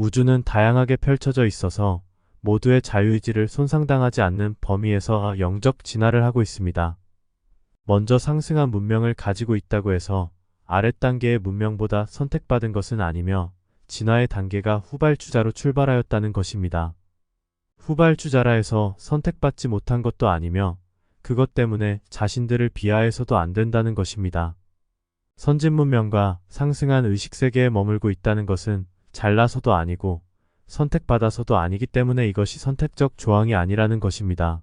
우주는 다양하게 펼쳐져 있어서 모두의 자유의지를 손상당하지 않는 범위에서 영적 진화를 하고 있습니다. 먼저 상승한 문명을 가지고 있다고 해서 아랫 단계의 문명보다 선택받은 것은 아니며 진화의 단계가 후발주자로 출발하였다는 것입니다. 후발주자라 해서 선택받지 못한 것도 아니며 그것 때문에 자신들을 비하해서도 안 된다는 것입니다. 선진 문명과 상승한 의식세계에 머물고 있다는 것은 잘나서도 아니고 선택받아서도 아니기 때문에 이것이 선택적 조항이 아니라는 것입니다.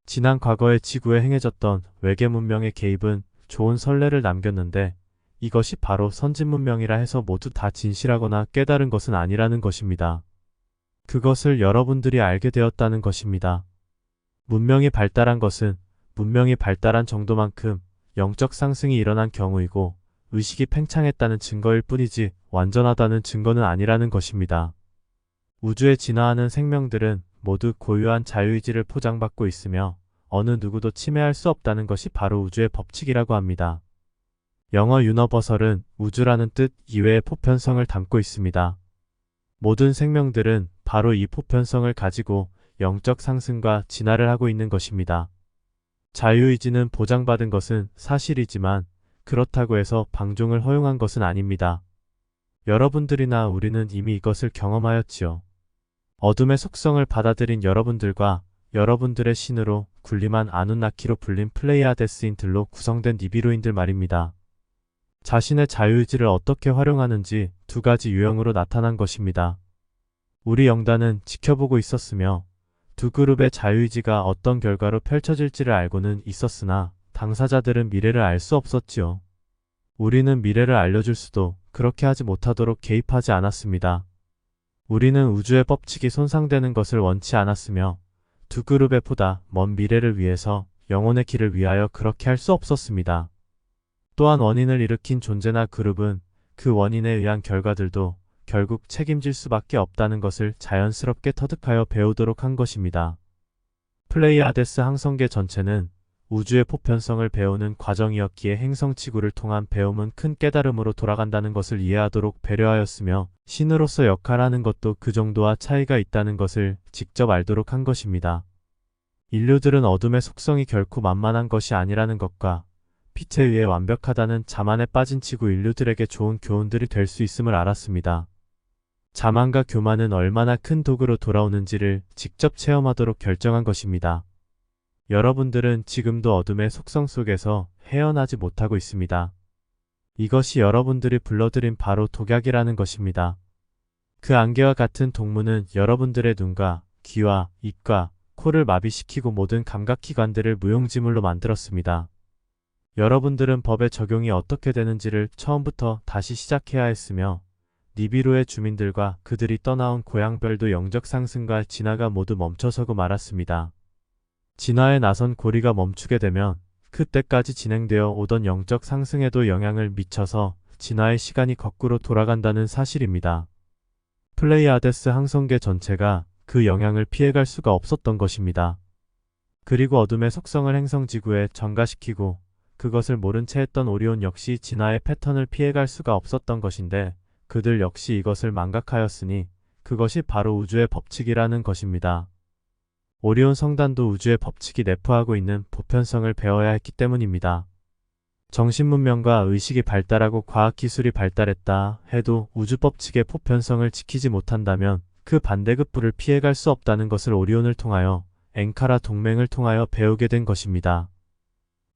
지난 과거의 지구에 행해졌던 외계 문명의 개입은 좋은 선례를 남겼는데 이것이 바로 선진 문명이라 해서 모두 다 진실하거나 깨달은 것은 아니라는 것입니다. 그것을 여러분들이 알게 되었다는 것입니다. 문명이 발달한 것은 문명이 발달한 정도만큼 영적 상승이 일어난 경우이고 의식이 팽창했다는 증거일 뿐이지 완전하다는 증거는 아니라는 것입니다. 우주에 진화하는 생명들은 모두 고유한 자유의지를 포장받고 있으며 어느 누구도 침해할 수 없다는 것이 바로 우주의 법칙이라고 합니다. 영어 유너버설은 우주라는 뜻 이외의 보편성을 담고 있습니다. 모든 생명들은 바로 이 보편성을 가지고 영적 상승과 진화를 하고 있는 것입니다. 자유의지는 보장받은 것은 사실이지만 그렇다고 해서 방종을 허용한 것은 아닙니다. 여러분들이나 우리는 이미 이것을 경험하였지요. 어둠의 속성을 받아들인 여러분들과 여러분들의 신으로 군림한 아누나키로 불린 플레이아데스인들로 구성된 니비루인들 말입니다. 자신의 자유의지를 어떻게 활용하는지 두 가지 유형으로 나타난 것입니다. 우리 영단은 지켜보고 있었으며 두 그룹의 자유의지가 어떤 결과로 펼쳐질지를 알고는 있었으나 당사자들은 미래를 알 수 없었지요. 우리는 미래를 알려줄 수도 그렇게 하지 못하도록 개입하지 않았습니다. 우리는 우주의 법칙이 손상되는 것을 원치 않았으며 두 그룹의 보다 먼 미래를 위해서 영혼의 길을 위하여 그렇게 할 수 없었습니다. 또한 원인을 일으킨 존재나 그룹은 그 원인에 의한 결과들도 결국 책임질 수밖에 없다는 것을 자연스럽게 터득하여 배우도록 한 것입니다. 플레이아데스 항성계 전체는 우주의 보편성을 배우는 과정이었기에 행성치구를 통한 배움은 큰 깨달음으로 돌아간다는 것을 이해하도록 배려하였으며 신으로서 역할하는 것도 그 정도와 차이가 있다는 것을 직접 알도록 한 것입니다. 인류들은 어둠의 속성이 결코 만만한 것이 아니라는 것과 빛에 의해 완벽하다는 자만에 빠진 지구 인류들에게 좋은 교훈들이 될 수 있음을 알았습니다. 자만과 교만은 얼마나 큰 도구로 돌아오는지를 직접 체험하도록 결정한 것입니다. 여러분들은 지금도 어둠의 속성 속에서 헤어나지 못하고 있습니다. 이것이 여러분들이 불러들인 바로 독약이라는 것입니다. 그 안개와 같은 동무는 여러분들의 눈과 귀와 입과 코를 마비시키고 모든 감각기관들을 무용지물로 만들었습니다. 여러분들은 법의 적용이 어떻게 되는지를 처음부터 다시 시작해야 했으며 니비루의 주민들과 그들이 떠나온 고향별도 영적 상승과 진화가 모두 멈춰서고 말았습니다. 진화에 나선 고리가 멈추게 되면 그때까지 진행되어 오던 영적 상승에도 영향을 미쳐서 진화의 시간이 거꾸로 돌아간다는 사실입니다. 플레이아데스 항성계 전체가 그 영향을 피해갈 수가 없었던 것입니다. 그리고 어둠의 속성을 행성지구에 전가시키고 그것을 모른 채 했던 오리온 역시 진화의 패턴을 피해갈 수가 없었던 것인데 그들 역시 이것을 망각하였으니 그것이 바로 우주의 법칙이라는 것입니다. 오리온 성단도 우주의 법칙이 내포하고 있는 보편성을 배워야 했기 때문입니다. 정신문명과 의식이 발달하고 과학기술이 발달했다 해도 우주법칙의 보편성을 지키지 못한다면 그 반대급부를 피해갈 수 없다는 것을 오리온을 통하여 엔카라 동맹을 통하여 배우게 된 것입니다.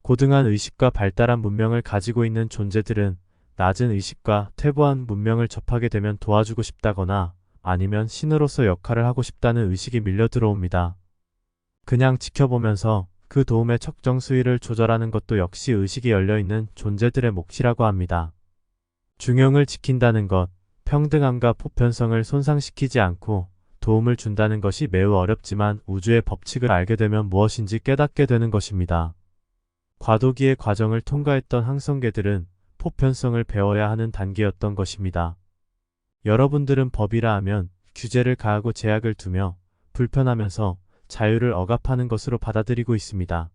고등한 의식과 발달한 문명을 가지고 있는 존재들은 낮은 의식과 퇴보한 문명을 접하게 되면 도와주고 싶다거나 아니면 신으로서 역할을 하고 싶다는 의식이 밀려 들어옵니다. 그냥 지켜보면서 그 도움의 적정 수위를 조절하는 것도 역시 의식이 열려있는 존재들의 몫이라고 합니다. 중용을 지킨다는 것, 평등함과 보편성을 손상시키지 않고 도움을 준다는 것이 매우 어렵지만 우주의 법칙을 알게 되면 무엇인지 깨닫게 되는 것입니다. 과도기의 과정을 통과했던 항성계들은 보편성을 배워야 하는 단계였던 것입니다. 여러분들은 법이라 하면 규제를 가하고 제약을 두며 불편하면서 자유를 억압하는 것으로 받아들이고 있습니다.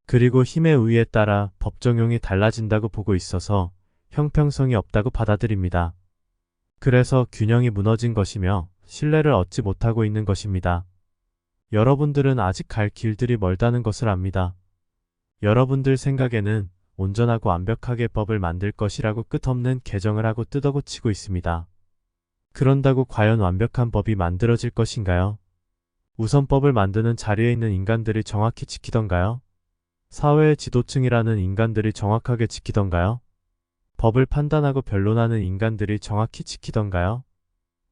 그리고 힘의 우위에 따라 법 적용이 달라진다고 보고 있어서 형평성이 없다고 받아들입니다. 그래서 균형이 무너진 것이며 신뢰를 얻지 못하고 있는 것입니다. 여러분들은 아직 갈 길들이 멀다는 것을 압니다. 여러분들 생각에는 온전하고 완벽하게 법을 만들 것이라고 끝없는 개정을 하고 뜯어고치고 있습니다. 그런다고 과연 완벽한 법이 만들어질 것인가요? 우선 법을 만드는 자리에 있는 인간들이 정확히 지키던가요? 사회의 지도층이라는 인간들이 정확하게 지키던가요? 법을 판단하고 변론하는 인간들이 정확히 지키던가요?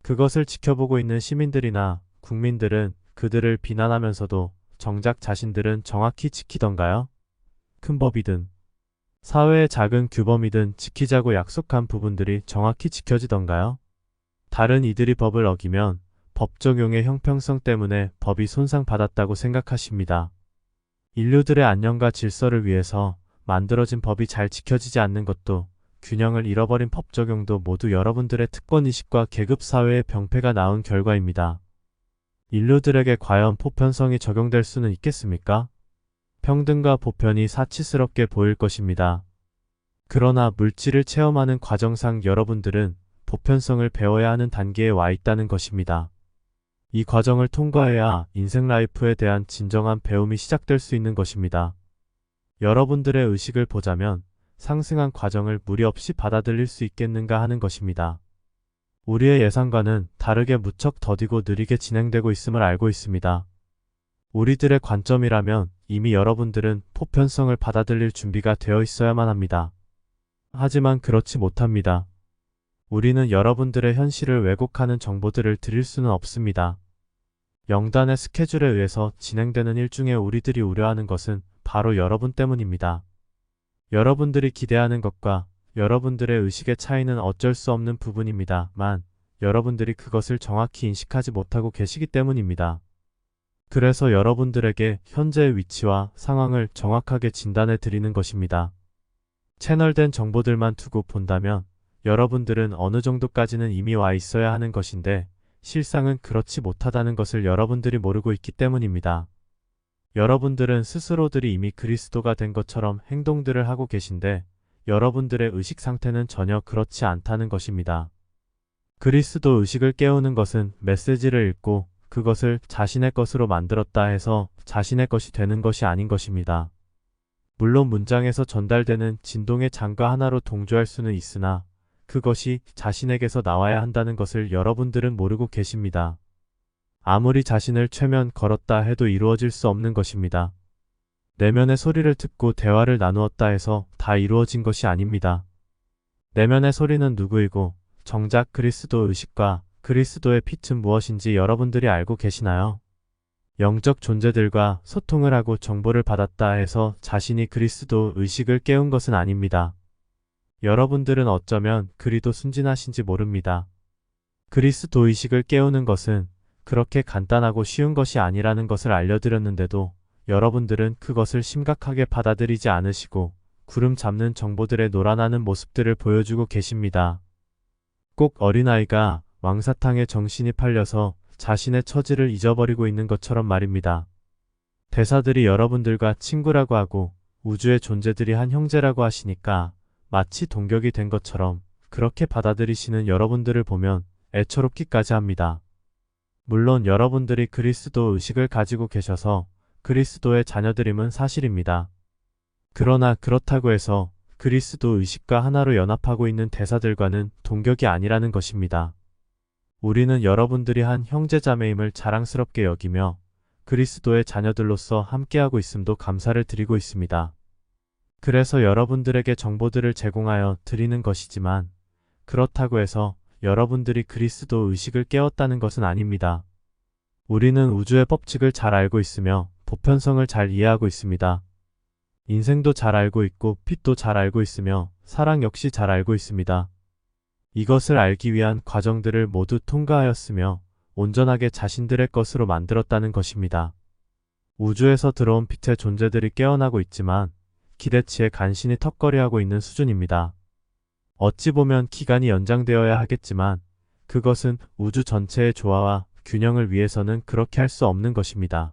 그것을 지켜보고 있는 시민들이나 국민들은 그들을 비난하면서도 정작 자신들은 정확히 지키던가요? 큰 법이든 사회의 작은 규범이든 지키자고 약속한 부분들이 정확히 지켜지던가요? 다른 이들이 법을 어기면 법 적용의 형평성 때문에 법이 손상받았다고 생각하십니다. 인류들의 안녕과 질서를 위해서 만들어진 법이 잘 지켜지지 않는 것도 균형을 잃어버린 법 적용도 모두 여러분들의 특권의식과 계급사회의 병폐가 낳은 결과입니다. 인류들에게 과연 보편성이 적용될 수는 있겠습니까? 평등과 보편이 사치스럽게 보일 것입니다. 그러나 물질을 체험하는 과정상 여러분들은 보편성을 배워야 하는 단계에 와 있다는 것입니다. 이 과정을 통과해야 인생 라이프에 대한 진정한 배움이 시작될 수 있는 것입니다. 여러분들의 의식을 보자면 상승한 과정을 무리 없이 받아들일 수 있겠는가 하는 것입니다. 우리의 예상과는 다르게 무척 더디고 느리게 진행되고 있음을 알고 있습니다. 우리들의 관점이라면 이미 여러분들은 보편성을 받아들일 준비가 되어 있어야만 합니다. 하지만 그렇지 못합니다. 우리는 여러분들의 현실을 왜곡하는 정보들을 드릴 수는 없습니다. 영단의 스케줄에 의해서 진행되는 일 중에 우리들이 우려하는 것은 바로 여러분 때문입니다. 여러분들이 기대하는 것과 여러분들의 의식의 차이는 어쩔 수 없는 부분입니다만 여러분들이 그것을 정확히 인식하지 못하고 계시기 때문입니다. 그래서 여러분들에게 현재의 위치와 상황을 정확하게 진단해 드리는 것입니다. 채널된 정보들만 두고 본다면 여러분들은 어느 정도까지는 이미 와 있어야 하는 것인데 실상은 그렇지 못하다는 것을 여러분들이 모르고 있기 때문입니다. 여러분들은 스스로들이 이미 그리스도가 된 것처럼 행동들을 하고 계신데 여러분들의 의식 상태는 전혀 그렇지 않다는 것입니다. 그리스도 의식을 깨우는 것은 메시지를 읽고 그것을 자신의 것으로 만들었다 해서 자신의 것이 되는 것이 아닌 것입니다. 물론 문장에서 전달되는 진동의 장과 하나로 동조할 수는 있으나 그것이 자신에게서 나와야 한다는 것을 여러분들은 모르고 계십니다. 아무리 자신을 최면 걸었다 해도 이루어질 수 없는 것입니다. 내면의 소리를 듣고 대화를 나누었다 해서 다 이루어진 것이 아닙니다. 내면의 소리는 누구이고 정작 그리스도 의식과 그리스도의 빛은 무엇인지 여러분들이 알고 계시나요? 영적 존재들과 소통을 하고 정보를 받았다 해서 자신이 그리스도 의식을 깨운 것은 아닙니다. 여러분들은 어쩌면 그리도 순진하신지 모릅니다. 그리스도 의식을 깨우는 것은 그렇게 간단하고 쉬운 것이 아니라는 것을 알려드렸는데도 여러분들은 그것을 심각하게 받아들이지 않으시고 구름 잡는 정보들의 놀아나는 모습들을 보여주고 계십니다. 꼭 어린아이가 왕사탕에 정신이 팔려서 자신의 처지를 잊어버리고 있는 것처럼 말입니다. 대사들이 여러분들과 친구라고 하고 우주의 존재들이 한 형제라고 하시니까 마치 동격이 된 것처럼 그렇게 받아들이시는 여러분들을 보면 애처롭기까지 합니다. 물론 여러분들이 그리스도 의식을 가지고 계셔서 그리스도의 자녀들임은 사실입니다. 그러나 그렇다고 해서 그리스도 의식과 하나로 연합하고 있는 대사들과는 동격이 아니라는 것입니다. 우리는 여러분들이 한 형제자매임을 자랑스럽게 여기며 그리스도의 자녀들로서 함께하고 있음도 감사를 드리고 있습니다. 그래서 여러분들에게 정보들을 제공하여 드리는 것이지만 그렇다고 해서 여러분들이 그리스도 의식을 깨웠다는 것은 아닙니다. 우리는 우주의 법칙을 잘 알고 있으며 보편성을 잘 이해하고 있습니다. 인생도 잘 알고 있고 빛도 잘 알고 있으며 사랑 역시 잘 알고 있습니다. 이것을 알기 위한 과정들을 모두 통과하였으며 온전하게 자신들의 것으로 만들었다는 것입니다. 우주에서 들어온 빛의 존재들이 깨어나고 있지만 기대치에 간신히 턱걸이하고 있는 수준입니다. 어찌 보면 기간이 연장되어야 하겠지만 그것은 우주 전체의 조화와 균형을 위해서는 그렇게 할 수 없는 것입니다.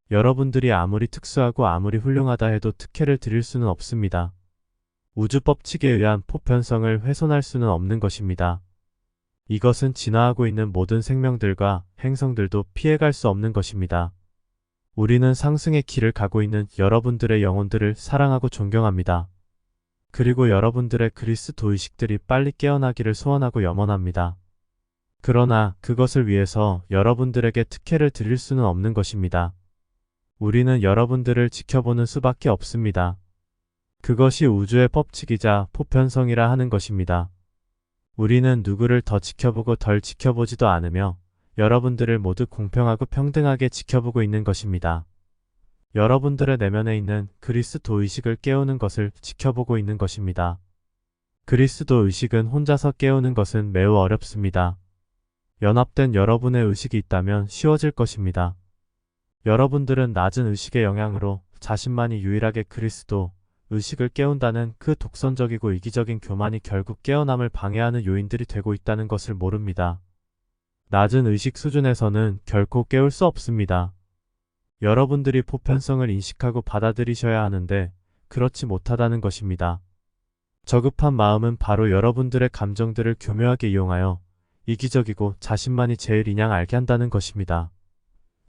여러분들이 아무리 특수하고 아무리 훌륭하다 해도 특혜를 드릴 수는 없습니다. 우주 법칙에 의한 보편성을 훼손할 수는 없는 것입니다. 이것은 진화하고 있는 모든 생명들과 행성들도 피해갈 수 없는 것입니다. 우리는 상승의 길을 가고 있는 여러분들의 영혼들을 사랑하고 존경합니다. 그리고 여러분들의 그리스도 의식들이 빨리 깨어나기를 소원하고 염원합니다. 그러나 그것을 위해서 여러분들에게 특혜를 드릴 수는 없는 것입니다. 우리는 여러분들을 지켜보는 수밖에 없습니다. 그것이 우주의 법칙이자 보편성이라 하는 것입니다. 우리는 누구를 더 지켜보고 덜 지켜보지도 않으며 여러분들을 모두 공평하고 평등하게 지켜보고 있는 것입니다. 여러분들의 내면에 있는 그리스도 의식을 깨우는 것을 지켜보고 있는 것입니다. 그리스도 의식은 혼자서 깨우는 것은 매우 어렵습니다. 연합된 여러분의 의식이 있다면 쉬워질 것입니다. 여러분들은 낮은 의식의 영향으로 자신만이 유일하게 그리스도 의식을 깨운다는 그 독선적이고 이기적인 교만이 결국 깨어남을 방해하는 요인들이 되고 있다는 것을 모릅니다. 낮은 의식 수준에서는 결코 깨울 수 없습니다. 여러분들이 보편성을 인식하고 받아들이셔야 하는데 그렇지 못하다는 것입니다. 저급한 마음은 바로 여러분들의 감정들을 교묘하게 이용하여 이기적이고 자신만이 제일 이냥 알게 한다는 것입니다.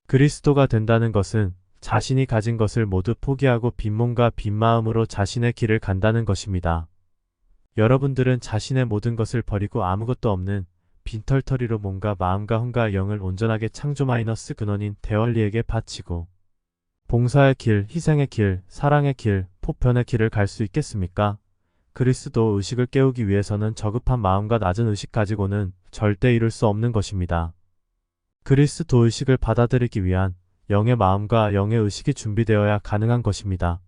그리스도가 된다는 것은 자신이 가진 것을 모두 포기하고 빈 몸과 빈 마음으로 자신의 길을 간다는 것입니다. 여러분들은 자신의 모든 것을 버리고 아무것도 없는 빈털터리로 몸과 마음과 혼과 영을 온전하게 창조 마이너스 근원인 대원리에게 바치고 봉사의 길, 희생의 길, 사랑의 길, 보편의 길을 갈 수 있겠습니까? 그리스도 의식을 깨우기 위해서는 저급한 마음과 낮은 의식 가지고는 절대 이룰 수 없는 것입니다. 그리스도 의식을 받아들이기 위한 영의 마음과 영의 의식이 준비되어야 가능한 것입니다.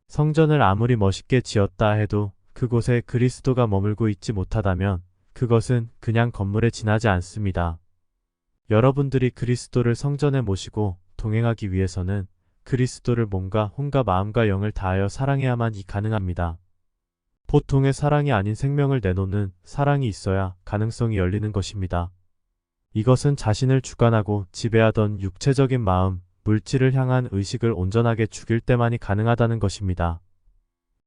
성전을 아무리 멋있게 지었다 해도 그곳에 그리스도가 머물고 있지 못하다면 그것은 그냥 건물에 지나지 않습니다. 여러분들이 그리스도를 성전에 모시고 동행하기 위해서는 그리스도를 몸과 혼과 마음과 영을 다하여 사랑해야만이 가능합니다. 보통의 사랑이 아닌 생명을 내놓는 사랑이 있어야 가능성이 열리는 것입니다. 이것은 자신을 주관하고 지배하던 육체적인 마음, 물질을 향한 의식을 온전하게 죽일 때만이 가능하다는 것입니다.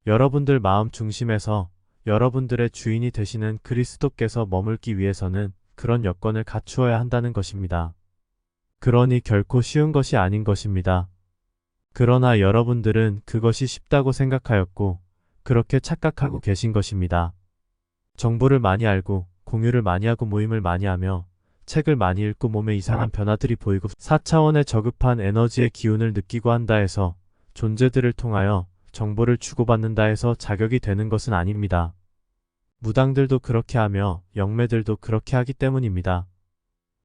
여러분들 마음 중심에서 여러분들의 주인이 되시는 그리스도께서 머물기 위해서는 그런 여건을 갖추어야 한다는 것입니다. 그러니 결코 쉬운 것이 아닌 것입니다. 그러나 여러분들은 그것이 쉽다고 생각하였고 그렇게 착각하고 계신 것입니다. 정보를 많이 알고 공유를 많이 하고 모임을 많이 하며 책을 많이 읽고 몸에 이상한 변화들이 보이고 4차원의 저급한 에너지의 기운을 느끼고 한다 해서 존재들을 통하여 정보를 주고받는다 해서 자격이 되는 것은 아닙니다. 무당들도 그렇게 하며 영매들도 그렇게 하기 때문입니다.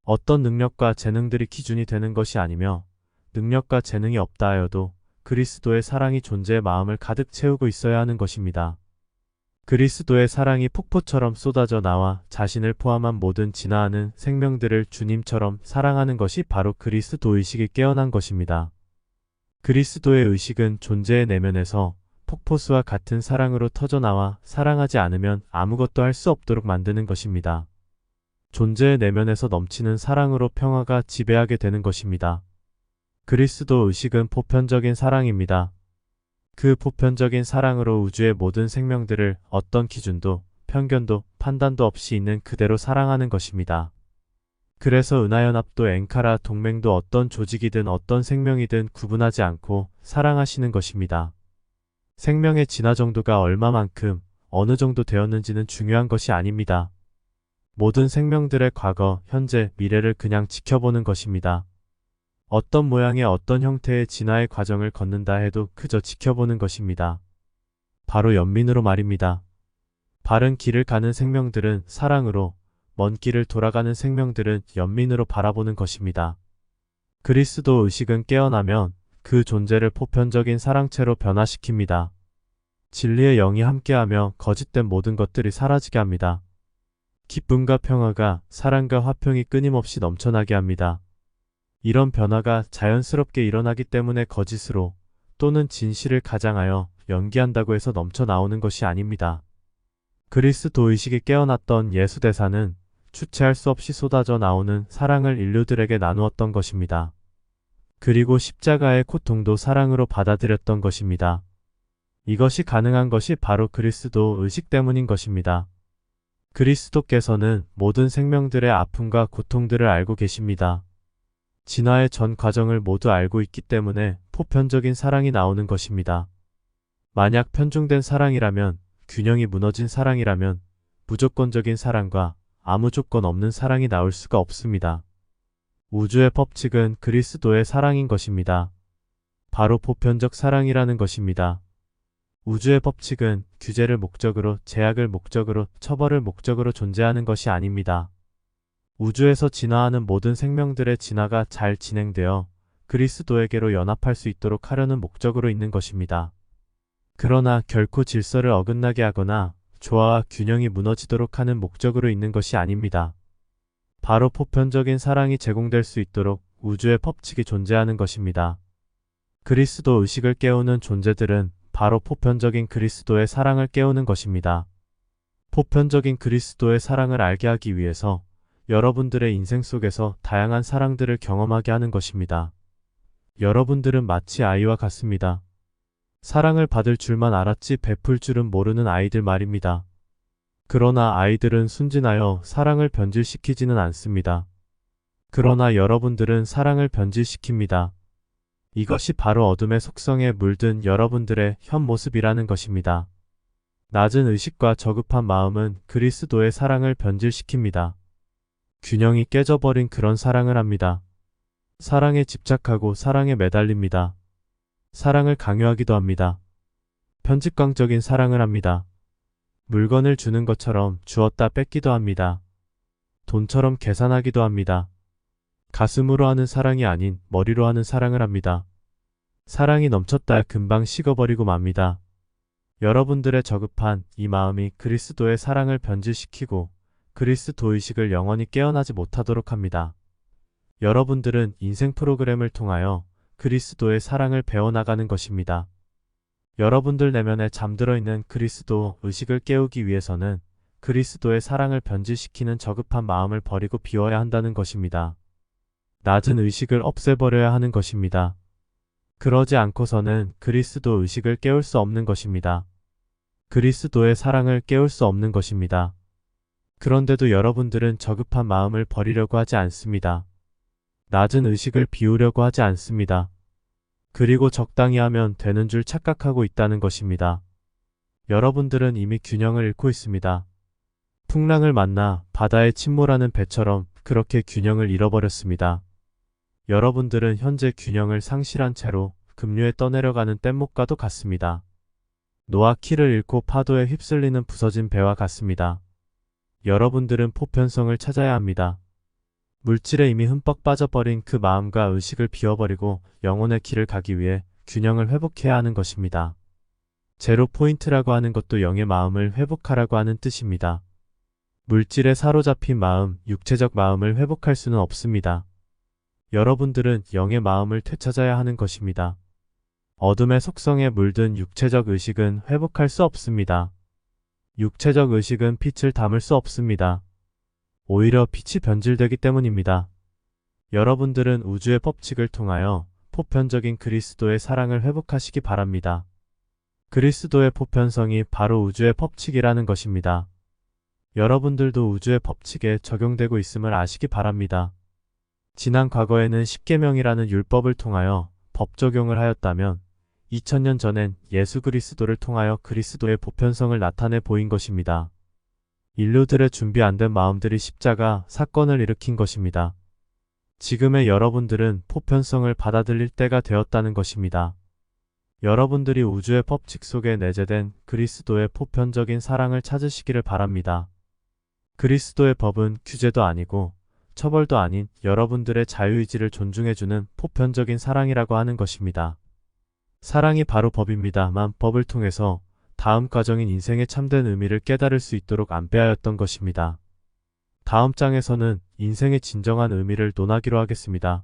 어떤 능력과 재능들이 기준이 되는 것이 아니며 능력과 재능이 없다 하여도 그리스도의 사랑이 존재의 마음을 가득 채우고 있어야 하는 것입니다. 그리스도의 사랑이 폭포처럼 쏟아져 나와 자신을 포함한 모든 진화하는 생명들을 주님처럼 사랑하는 것이 바로 그리스도 의식이 깨어난 것입니다. 그리스도의 의식은 존재의 내면에서 폭포수와 같은 사랑으로 터져나와 사랑하지 않으면 아무것도 할 수 없도록 만드는 것입니다. 존재의 내면에서 넘치는 사랑으로 평화가 지배하게 되는 것입니다. 그리스도 의식은 보편적인 사랑입니다. 그 보편적인 사랑으로 우주의 모든 생명들을 어떤 기준도, 편견도, 판단도 없이 있는 그대로 사랑하는 것입니다. 그래서 은하연합도 엔카라 동맹도 어떤 조직이든 어떤 생명이든 구분하지 않고 사랑하시는 것입니다. 생명의 진화 정도가 얼마만큼, 어느 정도 되었는지는 중요한 것이 아닙니다. 모든 생명들의 과거, 현재, 미래를 그냥 지켜보는 것입니다. 어떤 모양의 어떤 형태의 진화의 과정을 걷는다 해도 그저 지켜보는 것입니다. 바로 연민으로 말입니다. 바른 길을 가는 생명들은 사랑으로, 먼 길을 돌아가는 생명들은 연민으로 바라보는 것입니다. 그리스도 의식은 깨어나면 그 존재를 보편적인 사랑체로 변화시킵니다. 진리의 영이 함께하며 거짓된 모든 것들이 사라지게 합니다. 기쁨과 평화가 사랑과 화평이 끊임없이 넘쳐나게 합니다. 이런 변화가 자연스럽게 일어나기 때문에 거짓으로 또는 진실을 가장하여 연기한다고 해서 넘쳐나오는 것이 아닙니다. 그리스도 의식이 깨어났던 예수대사는 주체할 수 없이 쏟아져 나오는 사랑을 인류들에게 나누었던 것입니다. 그리고 십자가의 고통도 사랑으로 받아들였던 것입니다. 이것이 가능한 것이 바로 그리스도 의식 때문인 것입니다. 그리스도께서는 모든 생명들의 아픔과 고통들을 알고 계십니다. 진화의 전 과정을 모두 알고 있기 때문에 보편적인 사랑이 나오는 것입니다. 만약 편중된 사랑이라면, 균형이 무너진 사랑이라면 무조건적인 사랑과 아무 조건 없는 사랑이 나올 수가 없습니다. 우주의 법칙은 그리스도의 사랑인 것입니다. 바로 보편적 사랑이라는 것입니다. 우주의 법칙은 규제를 목적으로, 제약을 목적으로, 처벌을 목적으로 존재하는 것이 아닙니다. 우주에서 진화하는 모든 생명들의 진화가 잘 진행되어 그리스도에게로 연합할 수 있도록 하려는 목적으로 있는 것입니다. 그러나 결코 질서를 어긋나게 하거나 조화와 균형이 무너지도록 하는 목적으로 있는 것이 아닙니다. 바로 보편적인 사랑이 제공될 수 있도록 우주의 법칙이 존재하는 것입니다. 그리스도 의식을 깨우는 존재들은 바로 보편적인 그리스도의 사랑을 깨우는 것입니다. 보편적인 그리스도의 사랑을 알게 하기 위해서 여러분들의 인생 속에서 다양한 사랑들을 경험하게 하는 것입니다. 여러분들은 마치 아이와 같습니다. 사랑을 받을 줄만 알았지 베풀 줄은 모르는 아이들 말입니다. 그러나 아이들은 순진하여 사랑을 변질시키지는 않습니다. 그러나 여러분들은 사랑을 변질시킵니다. 이것이 바로 어둠의 속성에 물든 여러분들의 현 모습이라는 것입니다. 낮은 의식과 저급한 마음은 그리스도의 사랑을 변질시킵니다. 균형이 깨져버린 그런 사랑을 합니다. 사랑에 집착하고 사랑에 매달립니다. 사랑을 강요하기도 합니다. 편집광적인 사랑을 합니다. 물건을 주는 것처럼 주었다 뺏기도 합니다. 돈처럼 계산하기도 합니다. 가슴으로 하는 사랑이 아닌 머리로 하는 사랑을 합니다. 사랑이 넘쳤다 금방 식어버리고 맙니다. 여러분들의 저급한 이 마음이 그리스도의 사랑을 변질시키고 그리스도의식을 영원히 깨어나지 못하도록 합니다. 여러분들은 인생 프로그램을 통하여 그리스도의 사랑을 배워나가는 것입니다. 여러분들 내면에 잠들어 있는 그리스도 의식을 깨우기 위해서는 그리스도의 사랑을 변질시키는 저급한 마음을 버리고 비워야 한다는 것입니다. 낮은 의식을 없애버려야 하는 것입니다. 그러지 않고서는 그리스도 의식을 깨울 수 없는 것입니다. 그리스도의 사랑을 깨울 수 없는 것입니다. 그런데도 여러분들은 저급한 마음을 버리려고 하지 않습니다. 낮은 의식을 비우려고 하지 않습니다. 그리고 적당히 하면 되는 줄 착각하고 있다는 것입니다. 여러분들은 이미 균형을 잃고 있습니다. 풍랑을 만나 바다에 침몰하는 배처럼 그렇게 균형을 잃어버렸습니다. 여러분들은 현재 균형을 상실한 채로 급류에 떠내려가는 뗏목과도 같습니다. 노아 키를 잃고 파도에 휩쓸리는 부서진 배와 같습니다. 여러분들은 보편성을 찾아야 합니다. 물질에 이미 흠뻑 빠져버린 그 마음과 의식을 비워버리고 영혼의 길을 가기 위해 균형을 회복해야 하는 것입니다. 제로 포인트라고 하는 것도 영의 마음을 회복하라고 하는 뜻입니다. 물질에 사로잡힌 마음, 육체적 마음을 회복할 수는 없습니다. 여러분들은 영의 마음을 되찾아야 하는 것입니다. 어둠의 속성에 물든 육체적 의식은 회복할 수 없습니다. 육체적 의식은 빛을 담을 수 없습니다. 오히려 빛이 변질되기 때문입니다. 여러분들은 우주의 법칙을 통하여 보편적인 그리스도의 사랑을 회복하시기 바랍니다. 그리스도의 보편성이 바로 우주의 법칙이라는 것입니다. 여러분들도 우주의 법칙에 적용되고 있음을 아시기 바랍니다. 지난 과거에는 십계명이라는 율법을 통하여 법 적용을 하였다면 2000년 전엔 예수 그리스도를 통하여 그리스도의 보편성을 나타내 보인 것입니다. 인류들의 준비 안 된 마음들이 십자가 사건을 일으킨 것입니다. 지금의 여러분들은 보편성을 받아들일 때가 되었다는 것입니다. 여러분들이 우주의 법칙 속에 내재된 그리스도의 보편적인 사랑을 찾으시기를 바랍니다. 그리스도의 법은 규제도 아니고 처벌도 아닌 여러분들의 자유의지를 존중해주는 보편적인 사랑이라고 하는 것입니다. 사랑이 바로 법입니다만 법을 통해서 다음 과정인 인생의 참된 의미를 깨달을 수 있도록 안배하였던 것입니다. 다음 장에서는 인생의 진정한 의미를 논하기로 하겠습니다.